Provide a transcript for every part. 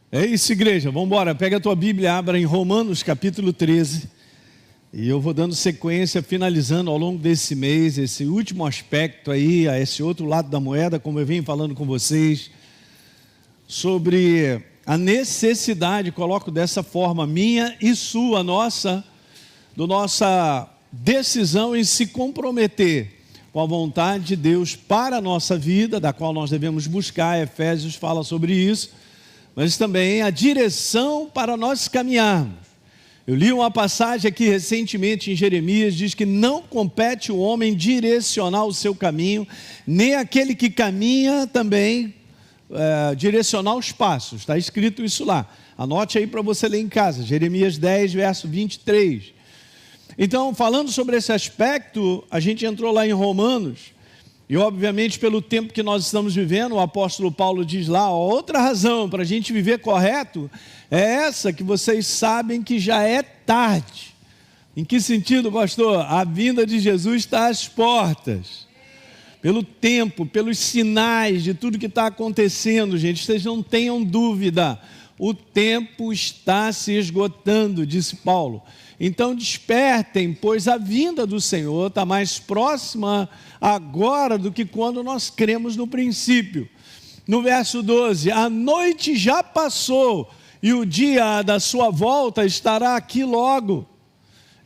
É isso, igreja, vamos embora. Pega a tua Bíblia, abra em Romanos capítulo 13. E eu vou dando sequência, finalizando ao longo desse mês, esse último aspecto aí, a esse outro lado da moeda, como eu venho falando com vocês, sobre a necessidade, coloco dessa forma, minha e sua, nossa decisão em se comprometer com a vontade de Deus para a nossa vida, da qual nós devemos buscar. Efésios fala sobre isso, mas também a direção para nós caminharmos. Eu li uma passagem aqui recentemente em Jeremias, diz que não compete o homem direcionar o seu caminho, nem aquele que caminha também direcionar os passos. Está escrito isso lá. Anote aí para você ler em casa, Jeremias 10, verso 23. Então, falando sobre esse aspecto, a gente entrou lá em Romanos, e obviamente pelo tempo que nós estamos vivendo, o apóstolo Paulo diz lá, outra razão para a gente viver correto é essa, que vocês sabem que já é tarde. Em que sentido, pastor? A vinda de Jesus está às portas. Pelo tempo, pelos sinais de tudo que está acontecendo, gente, vocês não tenham dúvida, o tempo está se esgotando, disse Paulo. Então despertem, pois a vinda do Senhor está mais próxima agora do que quando nós cremos no princípio. No verso 12, a noite já passou e o dia da sua volta estará aqui logo.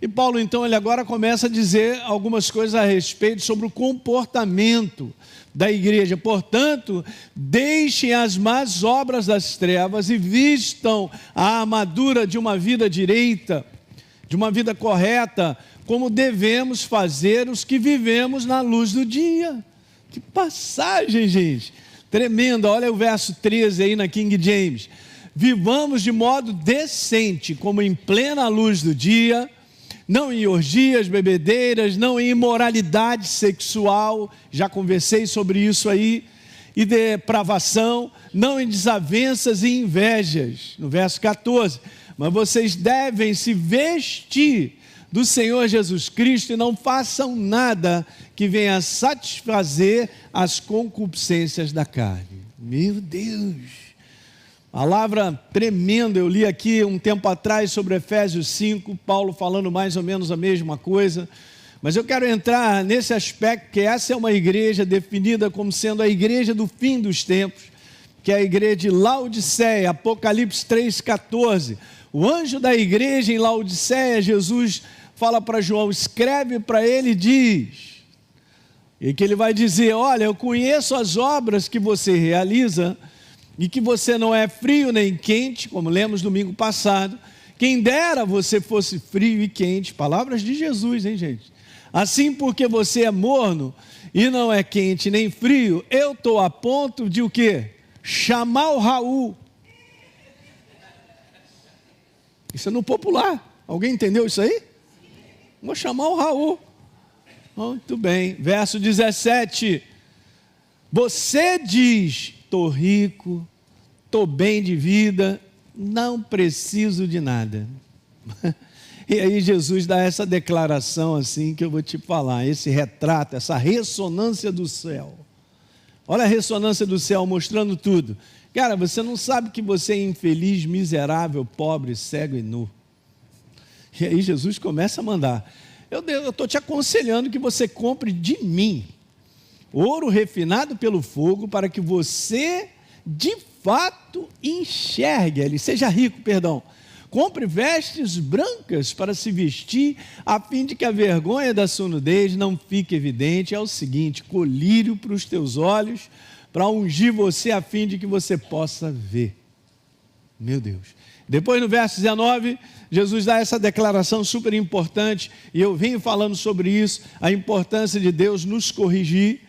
E Paulo então ele agora começa a dizer algumas coisas a respeito sobre o comportamento da igreja. Portanto, deixem as más obras das trevas e vistam a armadura de uma vida direita, de uma vida correta, como devemos fazer os que vivemos na luz do dia. Que passagem, gente, tremenda. Olha o verso 13 aí na King James. Vivamos de modo decente, como em plena luz do dia, não em orgias, bebedeiras, não em imoralidade sexual, já conversei sobre isso aí, e depravação, não em desavenças e invejas, no verso 14, mas vocês devem se vestir do Senhor Jesus Cristo e não façam nada que venha a satisfazer as concupiscências da carne. Meu Deus! Palavra tremenda, eu li aqui um tempo atrás sobre Efésios 5, Paulo falando mais ou menos a mesma coisa, mas eu quero entrar nesse aspecto, que essa é uma igreja definida como sendo a igreja do fim dos tempos, que é a igreja de Laodiceia, Apocalipse 3,14, o anjo da igreja em Laodiceia, Jesus fala para João, escreve para ele e diz, e que ele vai dizer, olha, eu conheço as obras que você realiza, e que você não é frio nem quente, como lemos domingo passado, quem dera você fosse frio e quente, palavras de Jesus, hein, gente? Assim, porque você é morno e não é quente nem frio, eu estou a ponto de o quê? Chamar o Raul. Isso é no popular, alguém entendeu isso aí? Vou chamar o Raul. Muito bem, verso 17, você diz, estou rico, estou bem de vida, não preciso de nada. E aí Jesus dá essa declaração assim que eu vou te falar, esse retrato, essa ressonância do céu. Olha a ressonância do céu mostrando tudo. Cara, você não sabe que você é infeliz, miserável, pobre, cego e nu. E aí Jesus começa a mandar. Eu estou te aconselhando que você compre de mim ouro refinado pelo fogo, para que você de fato enxergue, ele seja rico, perdão. Compre vestes brancas para se vestir, a fim de que a vergonha da sua nudez não fique evidente. É o seguinte, colírio para os teus olhos, para ungir você, a fim de que você possa ver. Meu Deus. Depois no verso 19, Jesus dá essa declaração super importante, e eu venho falando sobre isso, a importância de Deus nos corrigir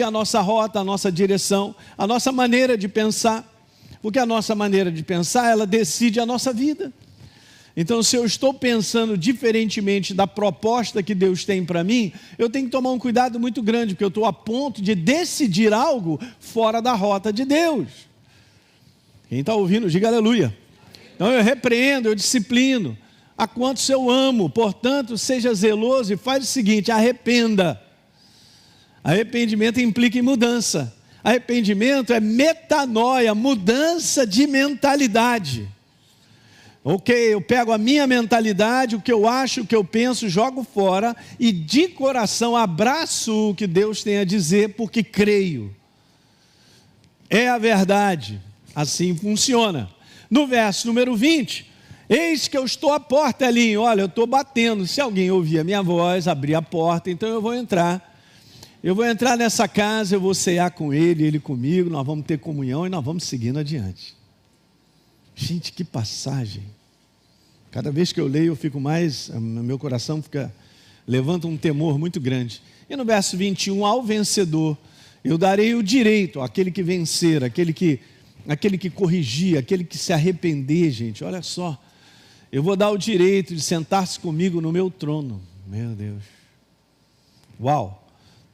a nossa rota, a nossa direção, a nossa maneira de pensar, porque a nossa maneira de pensar, ela decide a nossa vida. Então, se eu estou pensando diferentemente da proposta que Deus tem para mim, eu tenho que tomar um cuidado muito grande, porque eu estou a ponto de decidir algo fora da rota de Deus. Quem está ouvindo, diga aleluia. Então eu repreendo, eu disciplino, a quantos eu amo, portanto seja zeloso e faz o seguinte, arrependa. Arrependimento implica em mudança. Arrependimento é metanoia, mudança de mentalidade. Ok, eu pego a minha mentalidade, o que eu acho, o que eu penso, jogo fora e de coração abraço o que Deus tem a dizer, porque creio. É a verdade, assim funciona. No verso número 20, eis que eu estou à porta, Elinho, olha, eu estou batendo, se alguém ouvir a minha voz, abrir a porta, então eu vou entrar nessa casa, eu vou cear com ele comigo, nós vamos ter comunhão e nós vamos seguindo adiante. Gente, que passagem. Cada vez que eu leio eu fico mais, meu coração levanta um temor muito grande. E no verso 21, ao vencedor, eu darei o direito àquele que vencer, aquele que corrigir, aquele que se arrepender, gente, olha só. Eu vou dar o direito de sentar-se comigo no meu trono. Meu Deus. Uau.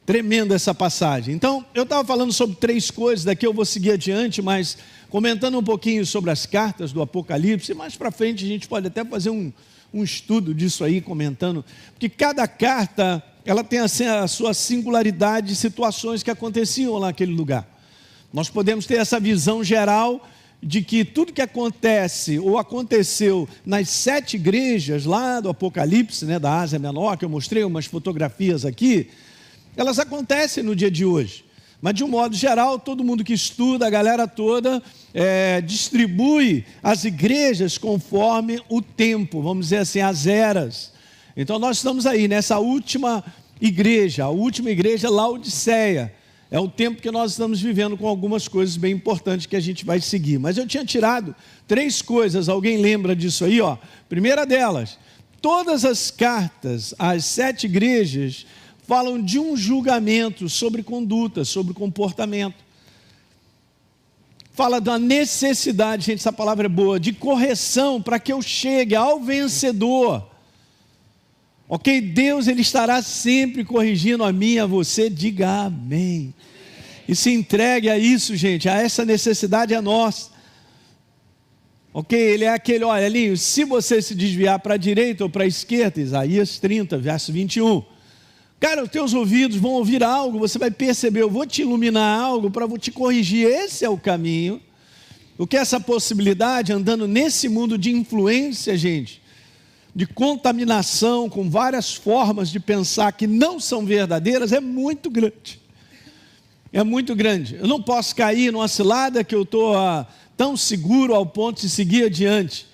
Tremenda essa passagem. Então, eu estava falando sobre 3 coisas, daqui eu vou seguir adiante, mas comentando um pouquinho sobre as cartas do Apocalipse, mais para frente a gente pode até fazer um estudo disso aí, comentando, porque cada carta, ela tem assim, a sua singularidade de situações que aconteciam lá naquele lugar. Nós podemos ter essa visão geral de que tudo que acontece ou aconteceu nas 7 igrejas lá do Apocalipse, né, da Ásia Menor, que eu mostrei umas fotografias aqui, elas acontecem no dia de hoje, mas de um modo geral, todo mundo que estuda, a galera toda, distribui as igrejas conforme o tempo, vamos dizer assim, as eras. Então nós estamos aí nessa última igreja, a última igreja Laodiceia, é o tempo que nós estamos vivendo com algumas coisas bem importantes que a gente vai seguir. Mas eu tinha tirado 3 coisas, alguém lembra disso aí? Ó? Primeira delas, todas as cartas às 7 igrejas falam de um julgamento sobre conduta, sobre comportamento. Fala da necessidade, gente, essa palavra é boa, de correção para que eu chegue ao vencedor. Ok? Deus, Ele estará sempre corrigindo a mim e a você, diga amém. E se entregue a isso, gente, a essa necessidade é nossa. Ok? Ele é aquele, olha, Elinho, se você se desviar para a direita ou para a esquerda, Isaías 30, verso 21, cara, os teus ouvidos vão ouvir algo, você vai perceber, eu vou te iluminar algo para te corrigir, esse é o caminho. O que é essa possibilidade, andando nesse mundo de influência, gente, de contaminação com várias formas de pensar que não são verdadeiras, é muito grande. É muito grande. Eu não posso cair numa cilada que eu estou tão seguro ao ponto de seguir adiante.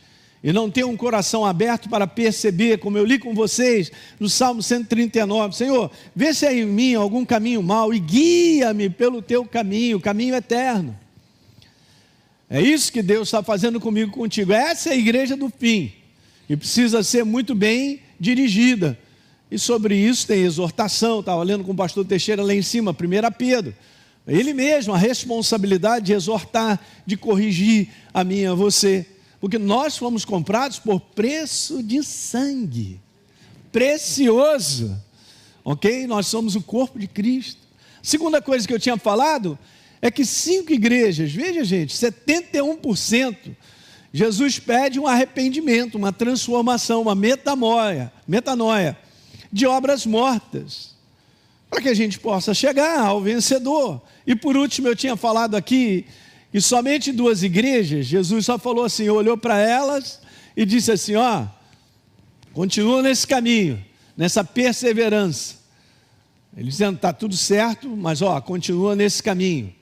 E não ter um coração aberto para perceber, como eu li com vocês no Salmo 139, Senhor, vê se há em mim algum caminho mau e guia-me pelo teu caminho, caminho eterno. É isso que Deus está fazendo comigo e contigo. Essa é a igreja do fim, e precisa ser muito bem dirigida. E sobre isso tem exortação, estava lendo com o pastor Teixeira lá em cima, 1 Pedro. Ele mesmo, a responsabilidade de exortar, de corrigir a mim e a você. Porque nós fomos comprados por preço de sangue, precioso, ok? Nós somos o corpo de Cristo. Segunda coisa que eu tinha falado, é que 5 igrejas, veja gente, 71%, Jesus pede um arrependimento, uma transformação, uma metanoia, de obras mortas, para que a gente possa chegar ao vencedor. E por último eu tinha falado aqui, e somente 2 igrejas, Jesus só falou assim, olhou para elas e disse assim, ó, continua nesse caminho, nessa perseverança. Ele dizendo, está tudo certo, mas ó, continua nesse caminho.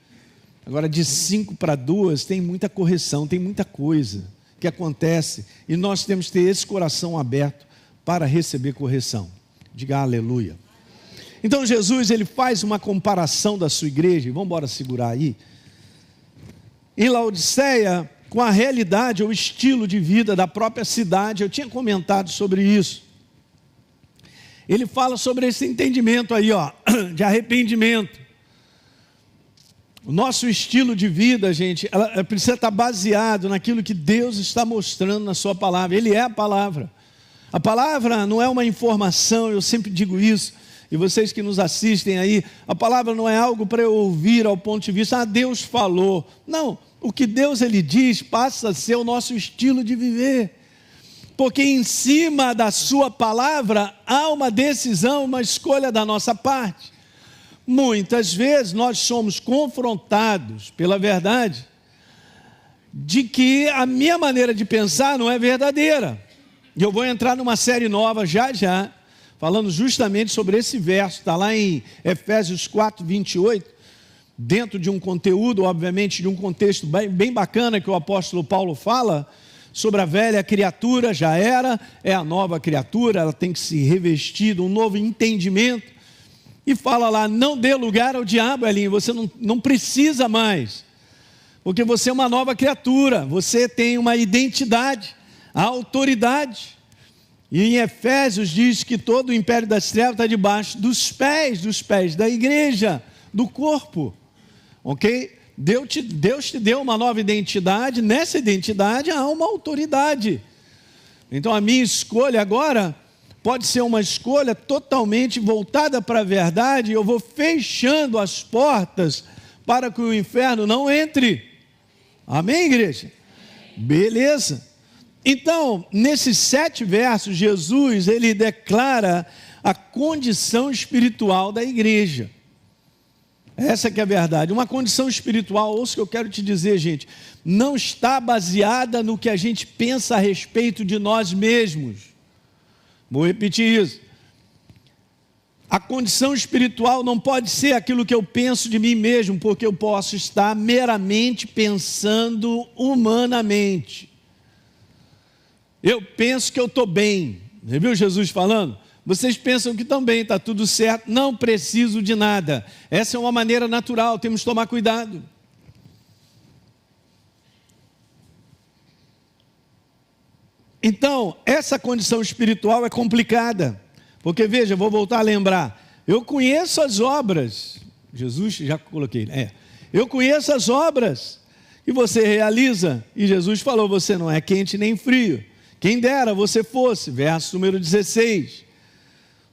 Agora de 5 para 2 tem muita correção, tem muita coisa que acontece, e nós temos que ter esse coração aberto para receber correção. Diga aleluia. Então Jesus, ele faz uma comparação da sua igreja, e vamos embora segurar aí, em Laodiceia, com a realidade ou estilo de vida da própria cidade. Eu tinha comentado sobre isso. Ele fala sobre esse entendimento aí, ó, de arrependimento. O nosso estilo de vida, gente, ela precisa estar baseado naquilo que Deus está mostrando na sua palavra. Ele é a palavra. A palavra não é uma informação, eu sempre digo isso, e vocês que nos assistem aí, a palavra não é algo para eu ouvir ao ponto de vista, Deus falou. Não, o que Deus ele diz passa a ser o nosso estilo de viver. Porque em cima da sua palavra há uma decisão, uma escolha da nossa parte. muitas vezes nós somos confrontados pela verdade de que a minha maneira de pensar não é verdadeira. E eu vou entrar numa série nova já, falando justamente sobre esse verso, está lá em Efésios 4, 28, dentro de um conteúdo, obviamente, de um contexto bem bacana que o apóstolo Paulo fala sobre a velha criatura, já era, é a nova criatura, ela tem que se revestir de um novo entendimento, e fala lá, não dê lugar ao diabo, Elinho, você não precisa mais, porque você é uma nova criatura, você tem uma identidade, a autoridade. E em Efésios diz que todo o império das trevas está debaixo dos pés da igreja, do corpo, ok? Deus te deu uma nova identidade, nessa identidade há uma autoridade. Então a minha escolha agora pode ser uma escolha totalmente voltada para a verdade, eu vou fechando as portas para que o inferno não entre. Amém, igreja? Beleza. Então, nesses 7 versos, Jesus, ele declara a condição espiritual da igreja. Essa que é a verdade. Uma condição espiritual, ouça o que eu quero te dizer, gente, não está baseada no que a gente pensa a respeito de nós mesmos. Vou repetir isso. A condição espiritual não pode ser aquilo que eu penso de mim mesmo, porque eu posso estar meramente pensando humanamente. Eu penso que eu estou bem. Você viu Jesus falando? Vocês pensam que estão bem, está tudo certo, não preciso de nada. Essa é uma maneira natural, temos que tomar cuidado. Então, essa condição espiritual é complicada. Porque veja, vou voltar a lembrar, eu conheço as obras, Jesus, já coloquei, eu conheço as obras que você realiza, e Jesus falou, você não é quente nem frio, quem dera você fosse, verso número 16,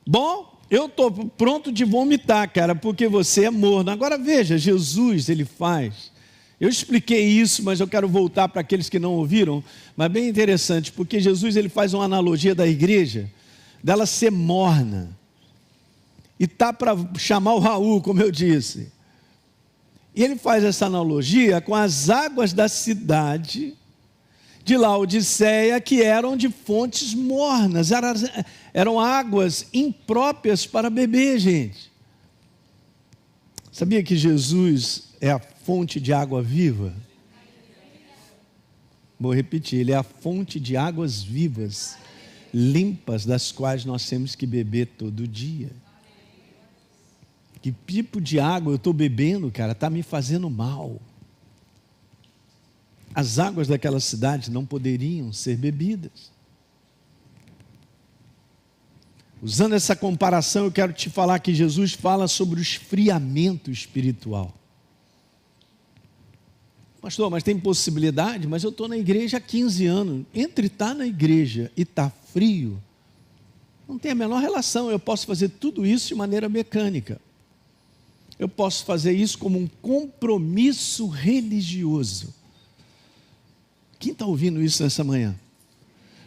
bom, eu estou pronto de vomitar, cara, porque você é morno. Agora veja, Jesus, ele faz, eu expliquei isso, mas eu quero voltar para aqueles que não ouviram, mas bem interessante, porque Jesus, ele faz uma analogia da igreja, dela ser morna, e está para chamar o Raul, como eu disse, e ele faz essa analogia com as águas da cidade de Laodiceia, que eram de fontes mornas, eram águas impróprias para beber, gente. Sabia que Jesus é a fonte de água viva? Vou repetir, ele é a fonte de águas vivas, limpas, das quais nós temos que beber todo dia. Que tipo de água eu estou bebendo, cara, está me fazendo mal. As águas daquela cidade não poderiam ser bebidas. Usando essa comparação, eu quero te falar que Jesus fala sobre o esfriamento espiritual. Pastor, mas tem possibilidade? Mas eu estou na igreja há 15 anos. Entre estar na igreja e estar frio, não tem a menor relação. Eu posso fazer tudo isso de maneira mecânica. Eu posso fazer isso como um compromisso religioso. Quem está ouvindo isso nessa manhã?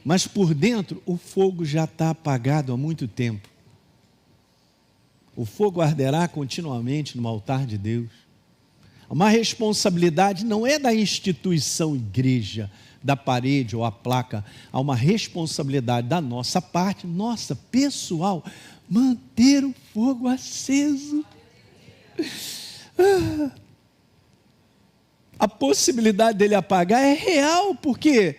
Mas por dentro, o fogo já está apagado há muito tempo. O fogo arderá continuamente no altar de Deus. Uma responsabilidade não é da instituição igreja, da parede ou a placa. Há uma responsabilidade da nossa parte, nossa, pessoal, manter o fogo aceso. A possibilidade dele apagar é real, porque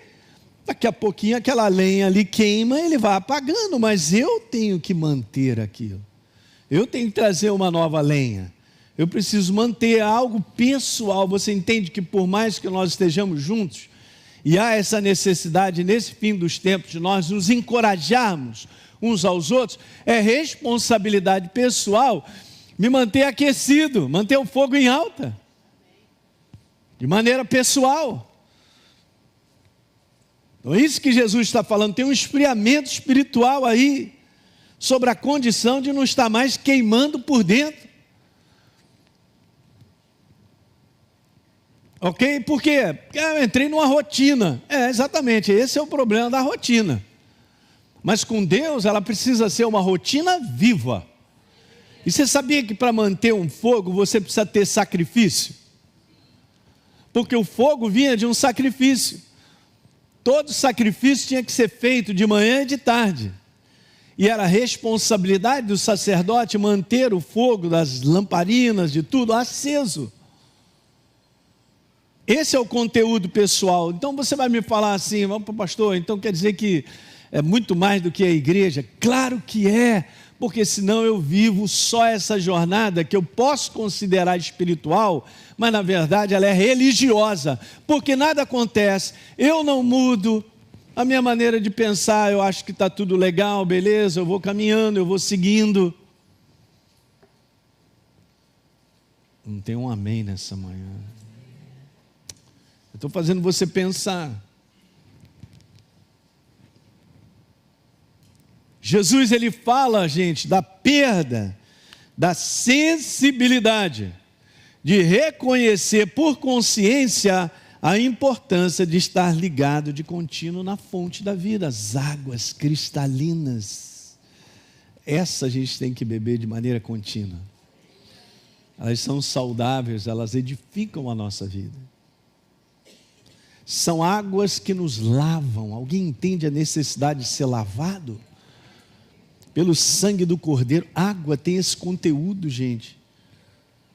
daqui a pouquinho aquela lenha ali queima, ele vai apagando, mas eu tenho que manter aquilo. Eu tenho que trazer uma nova lenha. Eu preciso manter algo pessoal. Você entende que por mais que nós estejamos juntos, e há essa necessidade nesse fim dos tempos de nós nos encorajarmos uns aos outros, é responsabilidade pessoal me manter aquecido, manter o fogo em alta, de maneira pessoal. Então, isso que Jesus está falando, tem um esfriamento espiritual aí, sobre a condição de não estar mais queimando por dentro. Ok? Por quê? Porque eu entrei numa rotina. Exatamente, esse é o problema da rotina. Mas com Deus, ela precisa ser uma rotina viva. E você sabia que para manter um fogo você precisa ter sacrifício? Porque o fogo vinha de um sacrifício. Todo sacrifício tinha que ser feito de manhã e de tarde. E era responsabilidade do sacerdote manter o fogo das lamparinas, de tudo, aceso. Esse é o conteúdo pessoal. Então você vai me falar assim, vamos para o pastor, então quer dizer que é muito mais do que a igreja? Claro que é, porque senão eu vivo só essa jornada que eu posso considerar espiritual, mas na verdade ela é religiosa, porque nada acontece, eu não mudo a minha maneira de pensar, eu acho que está tudo legal, beleza, eu vou caminhando, eu vou seguindo. Não tem um amém nessa manhã. Eu estou fazendo você pensar. Jesus, ele fala, gente, da perda, da sensibilidade, de reconhecer por consciência a importância de estar ligado de contínuo na fonte da vida, as águas cristalinas. Essa a gente tem que beber de maneira contínua. Elas são saudáveis, elas edificam a nossa vida. São águas que nos lavam. Alguém entende a necessidade de ser lavado? Pelo sangue do Cordeiro. Água tem esse conteúdo, gente.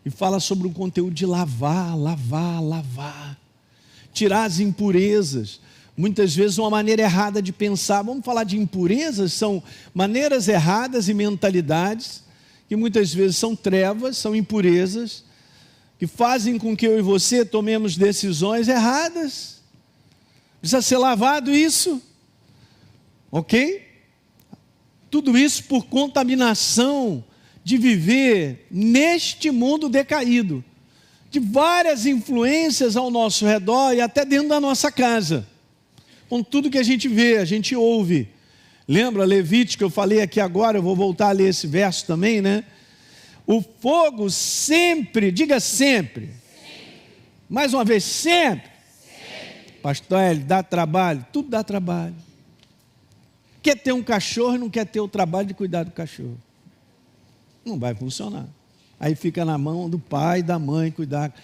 E fala sobre o conteúdo de lavar, lavar, lavar. Tirar as impurezas. Muitas vezes uma maneira errada de pensar. Vamos falar de impurezas? São maneiras erradas e mentalidades que muitas vezes são trevas, são impurezas, que fazem com que eu e você tomemos decisões erradas. Precisa ser lavado isso. Ok? Tudo isso por contaminação de viver neste mundo decaído, de várias influências ao nosso redor e até dentro da nossa casa, com tudo que a gente vê, a gente ouve. Lembra Levítico, eu falei aqui agora, eu vou voltar a ler esse verso também, né? O fogo sempre, diga sempre. Mais uma vez, sempre. Pastor Hélio, dá trabalho? Tudo dá trabalho. Quer ter um cachorro e não quer ter o trabalho de cuidar do cachorro. Não vai funcionar. Aí fica na mão do pai e da mãe cuidar.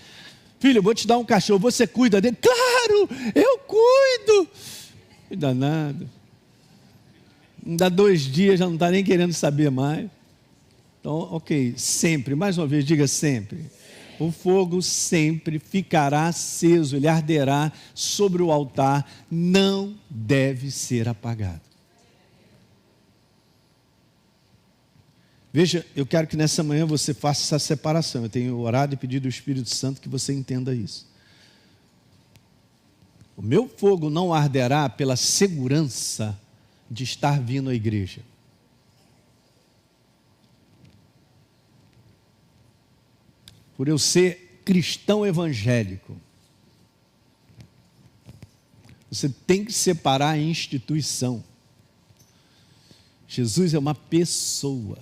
Filho, eu vou te dar um cachorro, você cuida dele? Claro, eu cuido. Cuida nada. Não dá 2 dias, já não está nem querendo saber mais. Então, ok, sempre, mais uma vez, diga sempre. O fogo sempre ficará aceso, ele arderá sobre o altar, não deve ser apagado. Veja, eu quero que nessa manhã você faça essa separação. Eu tenho orado e pedido ao Espírito Santo que você entenda isso. O meu fogo não arderá pela segurança de estar vindo à igreja. Por eu ser cristão evangélico. Você tem que separar a instituição. Jesus é uma pessoa.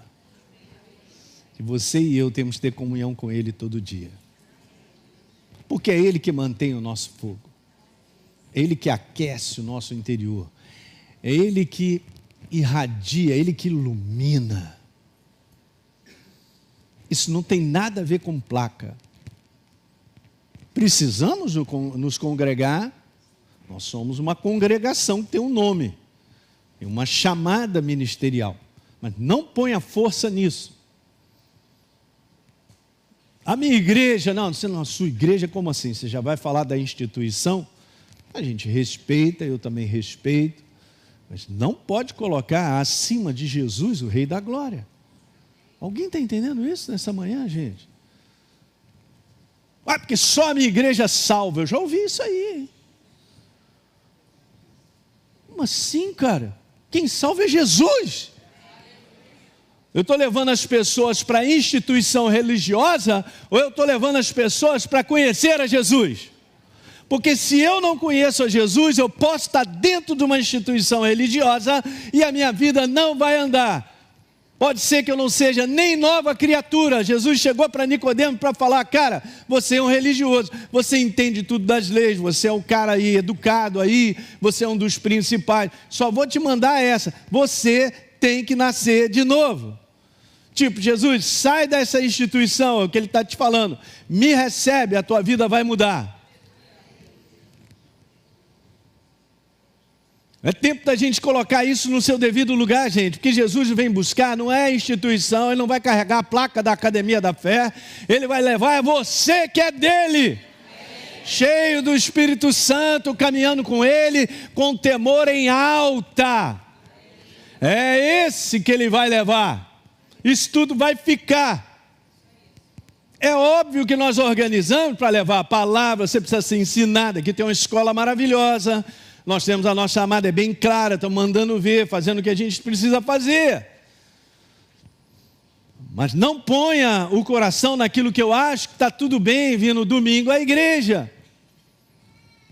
E você e eu temos que ter comunhão com Ele todo dia. Porque é Ele que mantém o nosso fogo. É Ele que aquece o nosso interior. É Ele que irradia, é Ele que ilumina. Isso não tem nada a ver com placa. Precisamos nos congregar. Nós somos uma congregação que tem um nome. Tem uma chamada ministerial. Mas não ponha força nisso. A minha igreja, não, a sua igreja, como assim? Você já vai falar da instituição? A gente respeita, eu também respeito, mas não pode colocar acima de Jesus o Rei da Glória. Alguém está entendendo isso nessa manhã, gente? Ah, porque só a minha igreja salva. Eu já ouvi isso aí. Como assim, cara? Quem salva é Jesus. Eu estou levando as pessoas para a instituição religiosa ou eu estou levando as pessoas para conhecer a Jesus? Porque se eu não conheço a Jesus, eu posso estar dentro de uma instituição religiosa e a minha vida não vai andar. Pode ser que eu não seja nem nova criatura. Jesus chegou para Nicodemo para falar, cara, você é um religioso, você entende tudo das leis, você é um cara aí educado aí, você é um dos principais. Só vou te mandar essa, você tem que nascer de novo. Tipo, Jesus, sai dessa instituição, é o que ele está te falando. Me recebe, a tua vida vai mudar. É tempo da gente colocar isso no seu devido lugar, gente. O que Jesus vem buscar não é instituição, ele não vai carregar a placa da Academia da Fé, ele vai levar a você que é dele. Cheio do Espírito Santo, caminhando com ele, com temor em alta. É esse que ele vai levar. Isso tudo vai ficar. É óbvio que nós organizamos para levar a palavra, você precisa ser ensinado. Aqui tem uma escola maravilhosa. Nós temos a nossa chamada, é bem clara, estamos mandando ver, fazendo o que a gente precisa fazer. Mas não ponha o coração naquilo que eu acho que está tudo bem vir no domingo à igreja.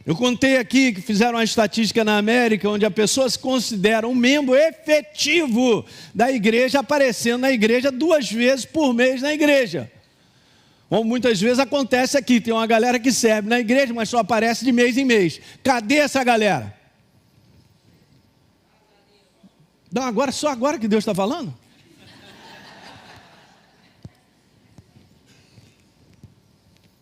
Eu contei aqui que fizeram uma estatística na América, onde a pessoa se considera um membro efetivo da igreja, aparecendo na igreja 2 vezes por mês na igreja. Como muitas vezes acontece aqui, tem uma galera que serve na igreja, mas só aparece de mês em mês. Cadê essa galera? Não, agora, só agora que Deus está falando?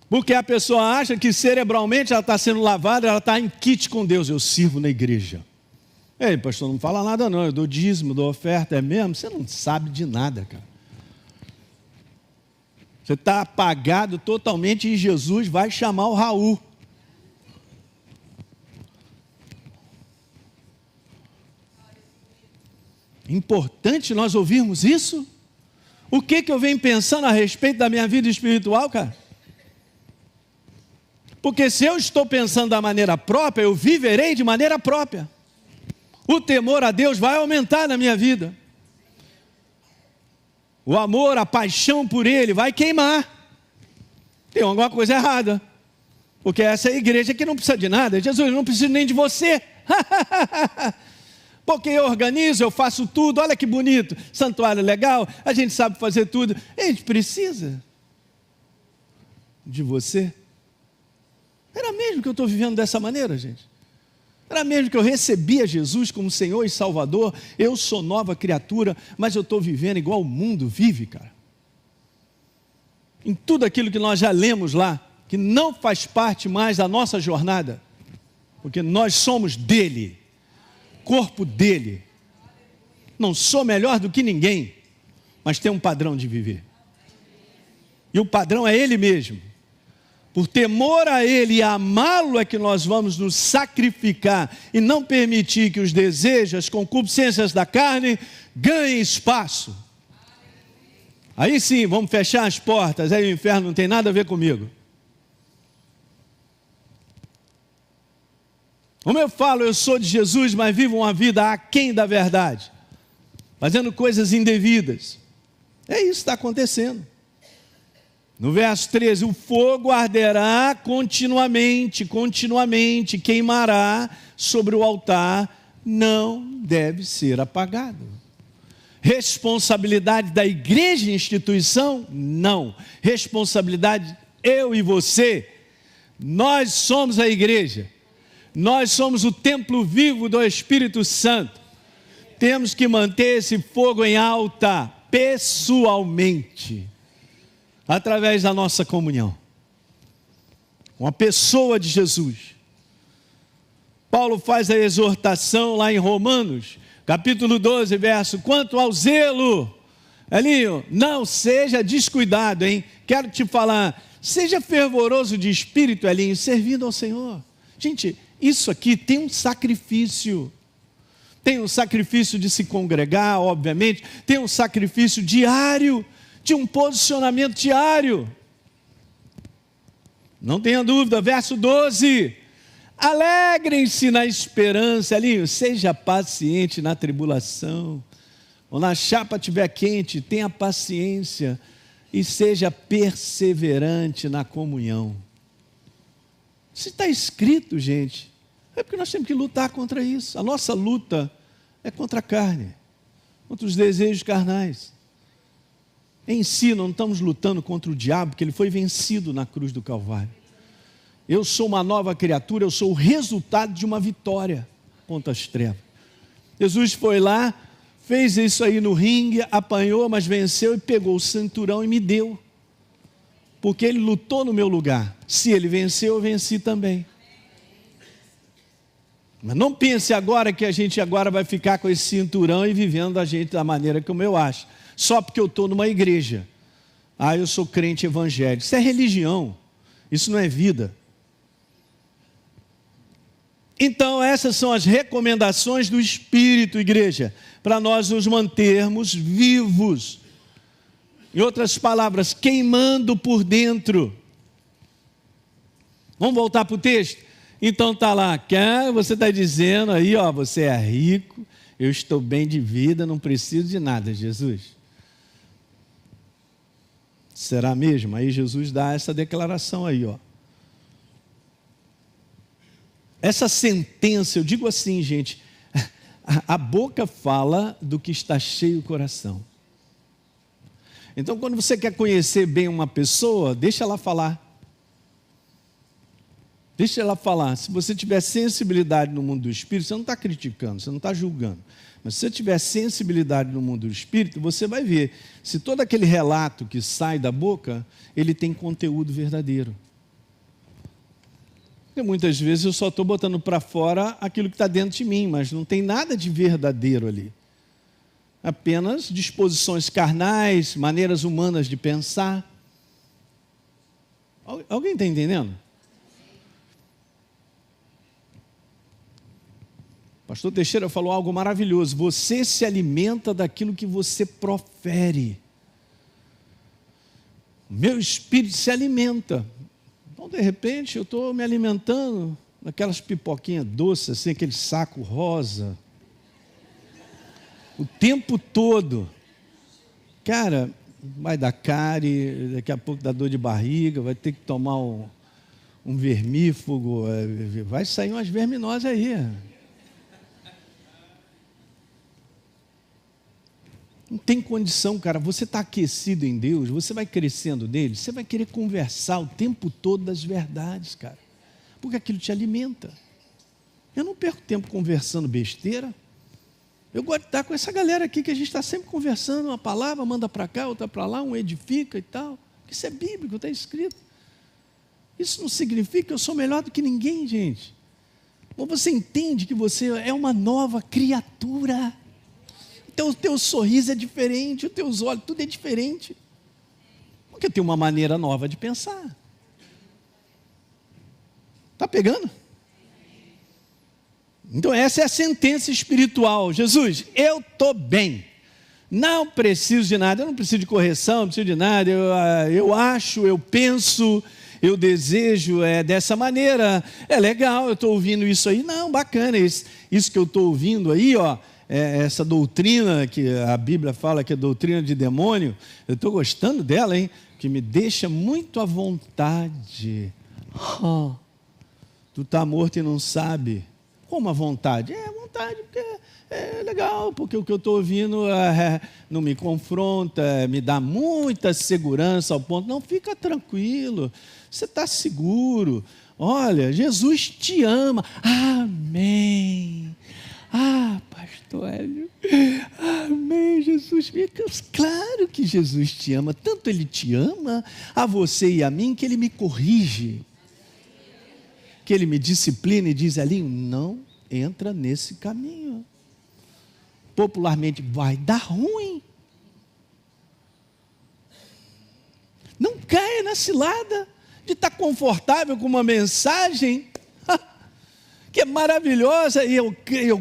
Porque a pessoa acha que cerebralmente ela está sendo lavada, ela está em kit com Deus. Eu sirvo na igreja. Ei, pastor, não fala nada não, eu dou dízimo, dou oferta, é mesmo? Você não sabe de nada, cara. Você está apagado totalmente e Jesus vai chamar o Raul. Importante nós ouvirmos isso. O que eu venho pensando a respeito da minha vida espiritual, cara? Porque se eu estou pensando da maneira própria, eu viverei de maneira própria. O temor a Deus vai aumentar na minha vida. O amor, a paixão por Ele vai queimar. Tem alguma coisa errada. Porque essa é a igreja que não precisa de nada. Jesus, eu não preciso nem de você. Porque eu organizo, eu faço tudo. Olha que bonito. Santuário legal. A gente sabe fazer tudo. A gente precisa de você. Era mesmo que eu estou vivendo dessa maneira, gente? Era mesmo que eu recebia Jesus como Senhor e Salvador? Eu sou nova criatura, mas eu estou vivendo igual o mundo vive, cara. Em tudo aquilo que nós já lemos lá, que não faz parte mais da nossa jornada, porque nós somos dele, corpo dele. Não sou melhor do que ninguém, mas tenho um padrão de viver. E o padrão é ele mesmo. Por temor a Ele e amá-lo é que nós vamos nos sacrificar e não permitir que os desejos, as concupiscências da carne ganhem espaço. Aí sim, vamos fechar as portas, aí o inferno não tem nada a ver comigo. Como eu falo, eu sou de Jesus, mas vivo uma vida aquém da verdade, fazendo coisas indevidas. É isso que está acontecendo. No verso 13, o fogo arderá continuamente, queimará sobre o altar, não deve ser apagado. Responsabilidade da igreja e instituição? Não. Responsabilidade eu e você. Nós somos a igreja. Nós somos o templo vivo do Espírito Santo. Temos que manter esse fogo em alta, pessoalmente, através da nossa comunhão com a pessoa de Jesus. Paulo faz a exortação lá em Romanos, capítulo 12, verso: quanto ao zelo, Elinho, não seja descuidado, hein? Quero te falar, seja fervoroso de espírito, Elinho, servindo ao Senhor. Gente, isso aqui tem um sacrifício. Tem um sacrifício de se congregar, obviamente, tem um sacrifício diário, de um posicionamento diário. Não tenha dúvida, verso 12: alegrem-se na esperança, ali, seja paciente na tribulação, quando a chapa estiver quente, tenha paciência e seja perseverante na comunhão. Isso está escrito, gente. É porque nós temos que lutar contra isso. A nossa luta é contra a carne, contra os desejos carnais. Em si, não estamos lutando contra o diabo, porque ele foi vencido na cruz do Calvário. Eu sou uma nova criatura, eu sou o resultado de uma vitória contra as trevas. Jesus foi lá, fez isso aí no ringue, apanhou, mas venceu e pegou o cinturão e me deu. Porque ele lutou no meu lugar. Se ele venceu, eu venci também. Mas não pense agora que a gente agora vai ficar com esse cinturão e vivendo a gente da maneira como eu acho. Só porque eu estou numa igreja. Ah, eu sou crente evangélico. Isso é religião. Isso não é vida. Então, essas são as recomendações do Espírito, igreja, para nós nos mantermos vivos. Em outras palavras, queimando por dentro. Vamos voltar para o texto? Então está lá, você está dizendo aí, ó, você é rico, eu estou bem de vida, não preciso de nada, Jesus. Será mesmo? Aí Jesus dá essa declaração aí, ó. Essa sentença, eu digo assim, gente, a boca fala do que está cheio o coração. Então, quando você quer conhecer bem uma pessoa, deixa ela falar. Deixa ela falar. Se você tiver sensibilidade no mundo do Espírito, você não está criticando, você não está julgando. Mas se você tiver sensibilidade no mundo do Espírito, você vai ver se todo aquele relato que sai da boca, ele tem conteúdo verdadeiro. Porque muitas vezes eu só estou botando para fora aquilo que está dentro de mim, mas não tem nada de verdadeiro ali. Apenas disposições carnais, maneiras humanas de pensar. Alguém está entendendo? O pastor Teixeira falou algo maravilhoso. Você se alimenta daquilo que você profere. O meu espírito se alimenta. Então, de repente, eu estou me alimentando daquelas pipoquinhas doces, assim, aquele saco rosa. O tempo todo. Cara, vai dar cárie, daqui a pouco dá dor de barriga, vai ter que tomar um vermífugo, vai sair umas verminoses aí. Não tem condição, cara. Você está aquecido em Deus, você vai crescendo nele, você vai querer conversar o tempo todo das verdades, cara. Porque aquilo te alimenta. Eu não perco tempo conversando besteira. Eu gosto de estar com essa galera aqui que a gente está sempre conversando, uma palavra, manda para cá, outra para lá, um edifica e tal. Isso é bíblico, está escrito. Isso não significa que eu sou melhor do que ninguém, gente. Ou você entende que você é uma nova criatura. Então, o teu sorriso é diferente, os teus olhos, tudo é diferente. Porque tem uma maneira nova de pensar. Está pegando? Então, essa é a sentença espiritual. Jesus, eu estou bem. Não preciso de nada, eu não preciso de correção, não preciso de nada. Eu acho, eu penso, eu desejo dessa maneira. É legal, eu estou ouvindo isso aí. Não, bacana, isso que eu estou ouvindo aí, ó. Essa doutrina que a Bíblia fala que é doutrina de demônio, eu estou gostando dela, hein? Que me deixa muito à vontade. Tu está morto e não sabe. Como à vontade? É vontade, porque é legal, porque o que eu estou ouvindo não me confronta, me dá muita segurança ao ponto, não, fica tranquilo, você está seguro. Olha, Jesus te ama. Amém. Pastor Hélio, amém, Jesus, claro que Jesus te ama, tanto Ele te ama, a você e a mim, que Ele me corrige, que Ele me disciplina e diz, Elinho, não entra nesse caminho, popularmente, vai dar ruim, não caia na cilada de estar confortável com uma mensagem que é maravilhosa, e eu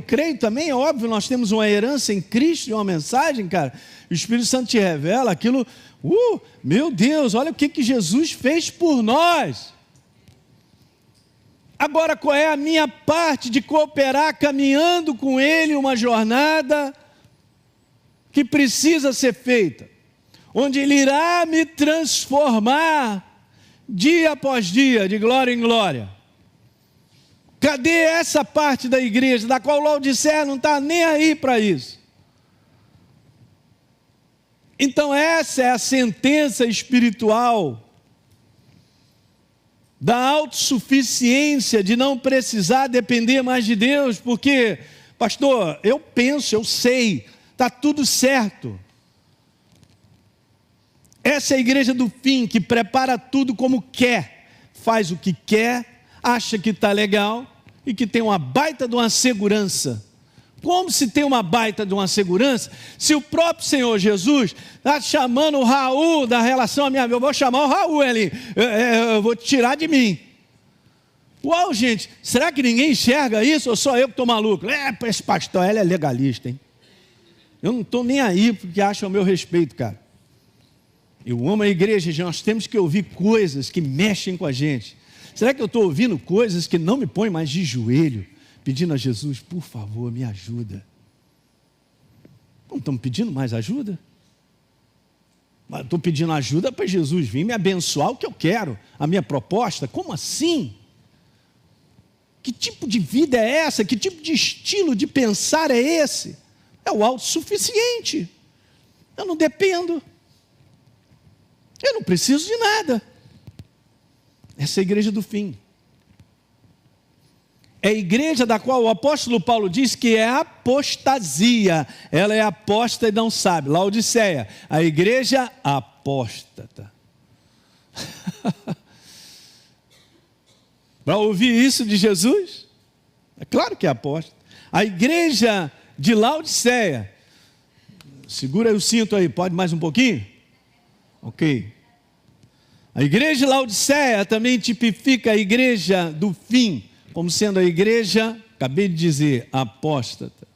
creio também, é óbvio, nós temos uma herança em Cristo, e uma mensagem, cara, o Espírito Santo te revela aquilo, meu Deus, olha o que Jesus fez por nós. Agora, qual é a minha parte de cooperar, caminhando com Ele, uma jornada que precisa ser feita, onde Ele irá me transformar, dia após dia, de glória em glória. Cadê essa parte da igreja, da qual Laodiceia não está nem aí para isso? Então essa é a sentença espiritual da autossuficiência, de não precisar depender mais de Deus, porque, pastor, eu penso, eu sei, está tudo certo. Essa é a igreja do fim, que prepara tudo como quer, faz o que quer, acha que está legal e que tem uma baita de uma segurança. Como se tem uma baita de uma segurança, se o próprio Senhor Jesus está chamando o Raul da relação à minha vida? Eu vou chamar o Raul ali, eu vou tirar de mim. Uau, gente, será que ninguém enxerga isso ou só eu que estou maluco? Esse pastor, ele é legalista, hein? Eu não estou nem aí porque acha o meu respeito, cara. Eu amo a igreja, nós temos que ouvir coisas que mexem com a gente. Será que eu estou ouvindo coisas que não me põem mais de joelho, pedindo a Jesus, por favor, me ajuda? Não estamos pedindo mais ajuda? Mas estou pedindo ajuda para Jesus vir me abençoar o que eu quero, a minha proposta. Como assim? Que tipo de vida é essa? Que tipo de estilo de pensar é esse? É o autossuficiente. Eu não dependo. Eu não preciso de nada. Essa é a igreja do fim. É a igreja da qual o apóstolo Paulo diz que é apostasia. Ela é apóstata e não sabe. Laodiceia, a igreja apóstata. Para ouvir isso de Jesus? É claro que é apóstata. A igreja de Laodiceia, segura aí o cinto aí, pode mais um pouquinho? Ok. A igreja de Laodiceia também tipifica a igreja do fim, como sendo a igreja, acabei de dizer, apóstata.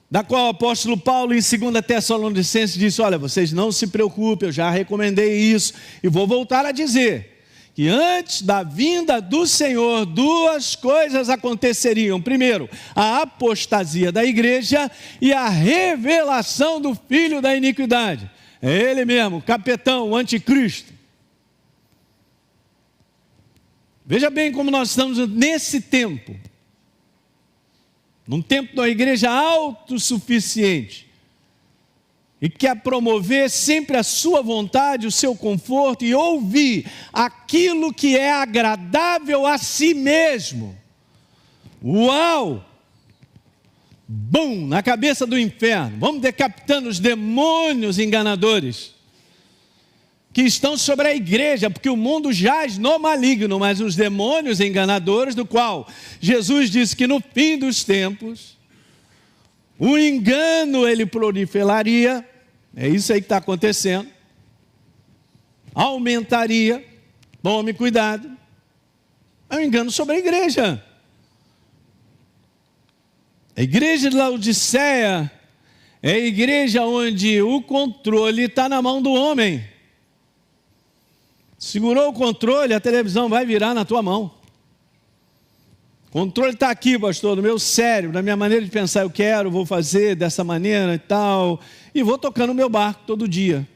Da qual o apóstolo Paulo, em 2 Tessalonicenses, disse: olha, vocês não se preocupem, eu já recomendei isso, e vou voltar a dizer, que antes da vinda do Senhor, duas coisas aconteceriam. Primeiro, a apostasia da igreja e a revelação do filho da iniquidade. É ele mesmo, o capetão, o anticristo. Veja bem como nós estamos nesse tempo. Num tempo de uma igreja autossuficiente. E quer promover sempre a sua vontade, o seu conforto e ouvir aquilo que é agradável a si mesmo. Uau! Bum! Na cabeça do inferno. Vamos decapitando os demônios enganadores que estão sobre a igreja, porque o mundo jaz no maligno, mas os demônios enganadores, do qual Jesus disse que no fim dos tempos o engano ele proliferaria, é isso aí que está acontecendo, aumentaria, tome cuidado, é um engano sobre a igreja. A igreja de Laodiceia é a igreja onde o controle está na mão do homem. Segurou o controle, a televisão vai virar na tua mão. O controle está aqui, pastor, no meu cérebro, na minha maneira de pensar. Eu quero, vou fazer dessa maneira e tal. E vou tocando o meu barco todo dia.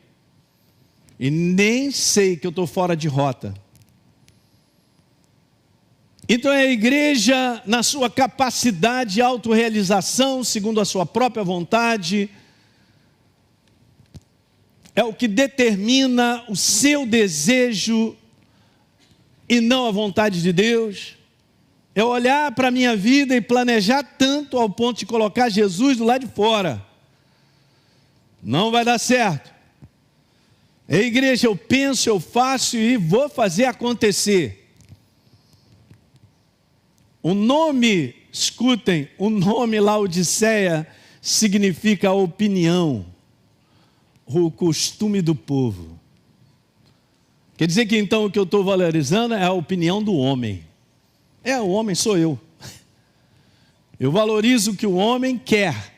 E nem sei que eu estou fora de rota. Então é a igreja na sua capacidade de autorrealização, segundo a sua própria vontade. É o que determina o seu desejo e não a vontade de Deus. É olhar para a minha vida e planejar tanto ao ponto de colocar Jesus do lado de fora. Não vai dar certo. É igreja, eu penso, eu faço e vou fazer acontecer. O nome, escutem, o nome Laodiceia significa opinião, o costume do povo. Quer dizer que então o que eu estou valorizando é a opinião do homem. O homem sou eu. Eu valorizo o que o homem quer,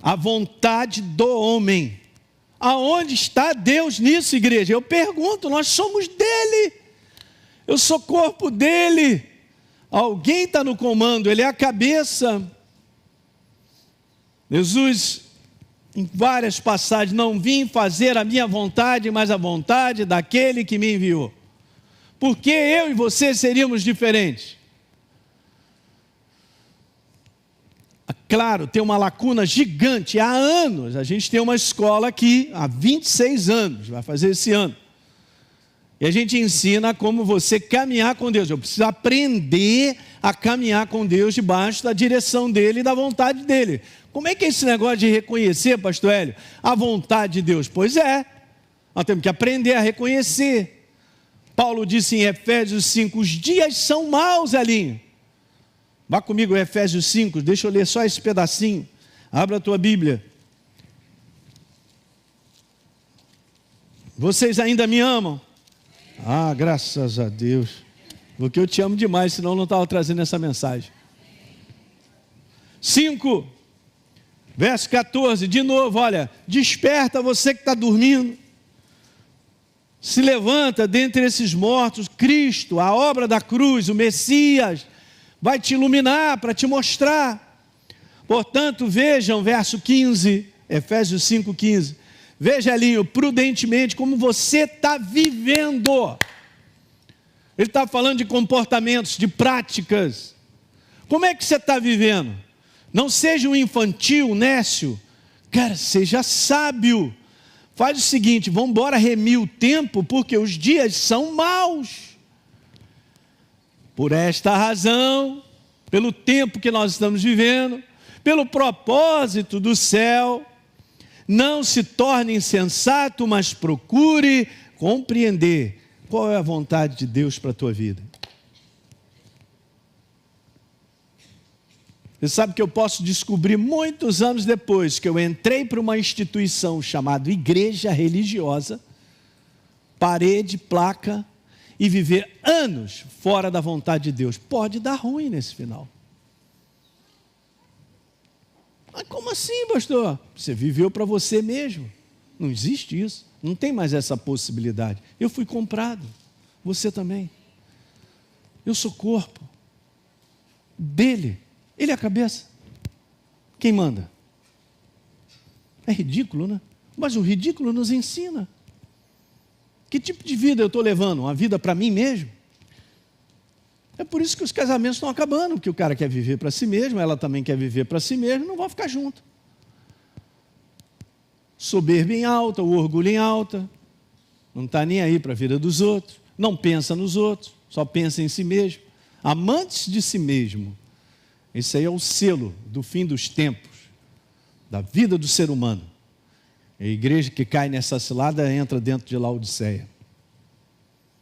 a vontade do homem. Aonde está Deus nisso, igreja? Eu pergunto, nós somos dele. Eu sou corpo dele. Alguém está no comando, ele é a cabeça. Jesus, em várias passagens, não vim fazer a minha vontade, mas a vontade daquele que me enviou. Porque eu e você seríamos diferentes? Claro, tem uma lacuna gigante. Há anos, a gente tem uma escola aqui, há 26 anos, vai fazer esse ano. E a gente ensina como você caminhar com Deus. Eu preciso aprender a caminhar com Deus debaixo da direção dele e da vontade dele. Como é que é esse negócio de reconhecer, pastor Hélio, a vontade de Deus? Pois é, nós temos que aprender a reconhecer. Paulo disse em Efésios 5, os dias são maus, Elinho. Vá comigo em Efésios 5, deixa eu ler só esse pedacinho. Abra a tua Bíblia. Vocês ainda me amam? Ah, graças a Deus. Porque eu te amo demais, senão eu não estava trazendo essa mensagem. 5, verso 14, de novo, olha. Desperta você que está dormindo. Se levanta dentre esses mortos. Cristo, a obra da cruz, o Messias, vai te iluminar para te mostrar. Portanto, vejam, verso 15, Efésios 5, 15. Veja, Elinho, prudentemente como você está vivendo. Ele está falando de comportamentos, de práticas. Como é que você está vivendo? Não seja um infantil, nécio. Cara, seja sábio. Faz o seguinte, vamos embora remir o tempo, porque os dias são maus. Por esta razão, pelo tempo que nós estamos vivendo, pelo propósito do céu, não se torne insensato, mas procure compreender qual é a vontade de Deus para a tua vida. Você sabe que eu posso descobrir muitos anos depois que eu entrei para uma instituição chamada igreja religiosa, parede, placa, e viver anos fora da vontade de Deus. Pode dar ruim nesse final. Mas como assim, pastor? Você viveu para você mesmo. Não existe isso. Não tem mais essa possibilidade. Eu fui comprado. Você também. Eu sou corpo dele. Ele é a cabeça. Quem manda? É ridículo, né? Mas o ridículo nos ensina. Que tipo de vida eu estou levando? Uma vida para mim mesmo? É por isso que os casamentos estão acabando, porque o cara quer viver para si mesmo, ela também quer viver para si mesmo, não vão ficar juntos. Soberba em alta, o orgulho em alta, não está nem aí para a vida dos outros, não pensa nos outros, só pensa em si mesmo. Amantes de si mesmo. Esse aí é o selo do fim dos tempos, da vida do ser humano. A igreja que cai nessa cilada entra dentro de Laodiceia.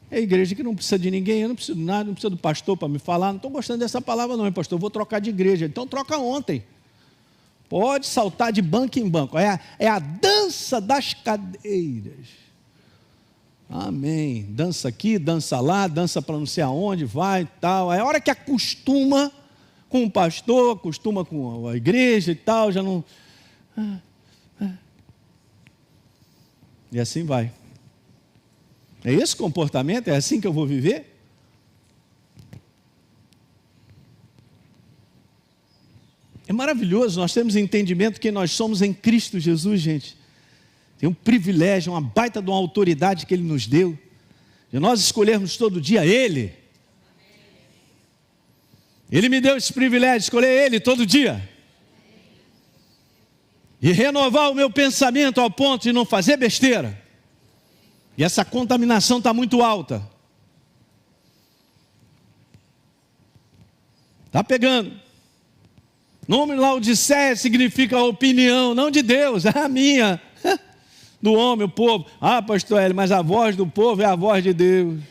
É a igreja que não precisa de ninguém, eu não preciso de nada, não precisa do pastor para me falar. Não estou gostando dessa palavra não, hein, pastor, eu vou trocar de igreja. Então troca ontem. Pode saltar de banco em banco. É a dança das cadeiras. Amém. Dança aqui, dança lá, dança para não sei aonde, vai e tal. É a hora que acostuma com o pastor, acostuma com a igreja e tal, já não... E assim vai. É esse comportamento? É assim que eu vou viver? É maravilhoso, nós temos entendimento que nós somos em Cristo Jesus, gente. Tem um privilégio, uma baita de uma autoridade que Ele nos deu, de nós escolhermos todo dia Ele. Ele me deu esse privilégio de escolher Ele todo dia. E renovar o meu pensamento ao ponto de não fazer besteira. E essa contaminação está muito alta. Está pegando. Nome Laodiceia significa a opinião, não de Deus, é a minha. Do homem, o povo. Ah, pastor Hélio, mas a voz do povo é a voz de Deus.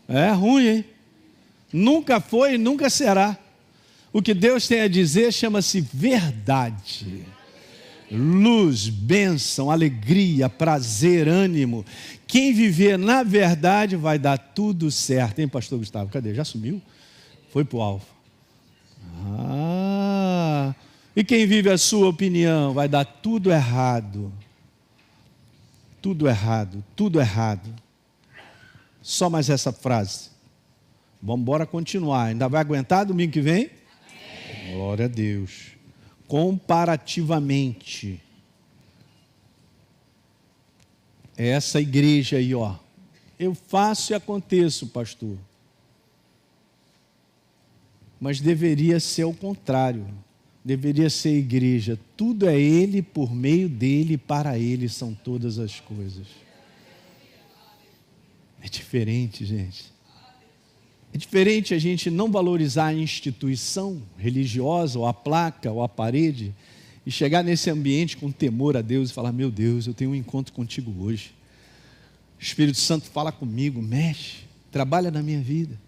É ruim, hein? Nunca foi e nunca será. O que Deus tem a dizer chama-se verdade. Luz, bênção, alegria, prazer, ânimo. Quem viver na verdade vai dar tudo certo. Hein, pastor Gustavo? Cadê? Já sumiu? Foi para o alfa. E quem vive a sua opinião vai dar tudo errado. Tudo errado, tudo errado. Só mais essa frase. Vamos embora continuar. Ainda vai aguentar domingo que vem? Amém. Glória a Deus. Comparativamente, é essa igreja aí, ó. Eu faço e aconteço, pastor. Mas deveria ser o contrário. Deveria ser a igreja. Tudo é Ele, por meio dEle, para Ele são todas as coisas. É diferente, gente. É diferente a gente não valorizar a instituição religiosa, ou a placa, ou a parede, e chegar nesse ambiente com temor a Deus e falar: meu Deus, eu tenho um encontro contigo hoje. O Espírito Santo fala comigo, mexe, trabalha na minha vida.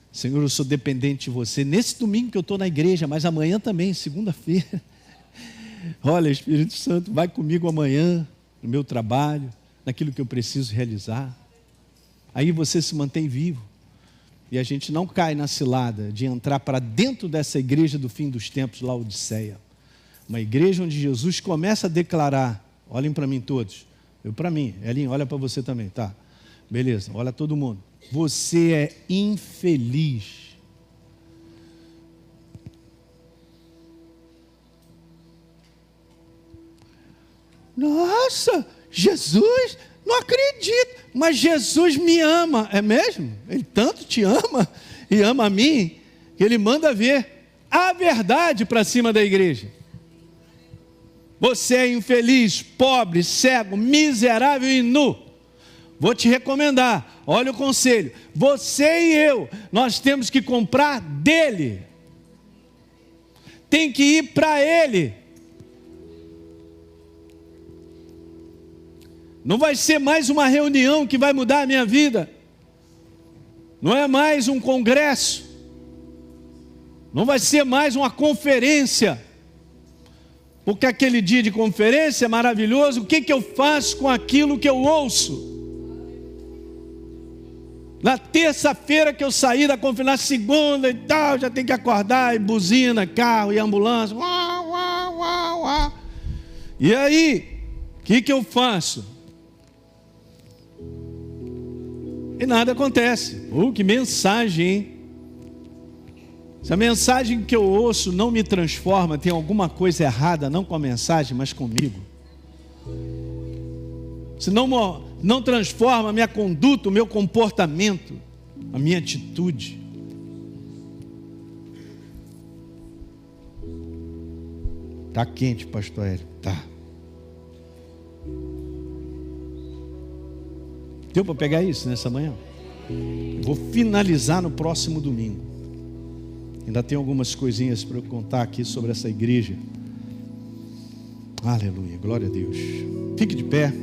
Senhor, eu sou dependente de você. Nesse domingo que eu estou na igreja, mas amanhã também, segunda-feira. Olha, Espírito Santo, vai comigo amanhã, no meu trabalho, naquilo que eu preciso realizar. Aí você se mantém vivo. E a gente não cai na cilada de entrar para dentro dessa igreja do fim dos tempos, Laodiceia. Uma igreja onde Jesus começa a declarar, olhem para mim todos, eu para mim, Elinho, olha para você também, tá? Beleza, olha todo mundo. Você é infeliz. Nossa, Jesus, não acredito, mas Jesus me ama, é mesmo? Ele tanto te ama e ama a mim, que Ele manda ver a verdade para cima da igreja. Você é infeliz, pobre, cego, miserável e nu. Vou te recomendar, olha o conselho, você e eu, nós temos que comprar dele, tem que ir para ele. Não vai ser mais uma reunião que vai mudar a minha vida, não é mais um congresso, não vai ser mais uma conferência, porque aquele dia de conferência é maravilhoso. O que eu faço com aquilo que eu ouço? Na terça-feira que eu saí da conferência, na segunda e tal, já tem que acordar, e buzina, carro e ambulância, uau, uau, uau, uau. E aí, o que eu faço? E nada acontece. Que mensagem, hein? Se a mensagem que eu ouço não me transforma, tem alguma coisa errada, não com a mensagem, mas comigo. Se não transforma a minha conduta, o meu comportamento, a minha atitude. Está quente, pastor Hélio? Tá. Deu para pegar isso nessa manhã? Vou finalizar no próximo domingo. Ainda tem algumas coisinhas para eu contar aqui sobre essa igreja. Aleluia, glória a Deus. Fique de pé.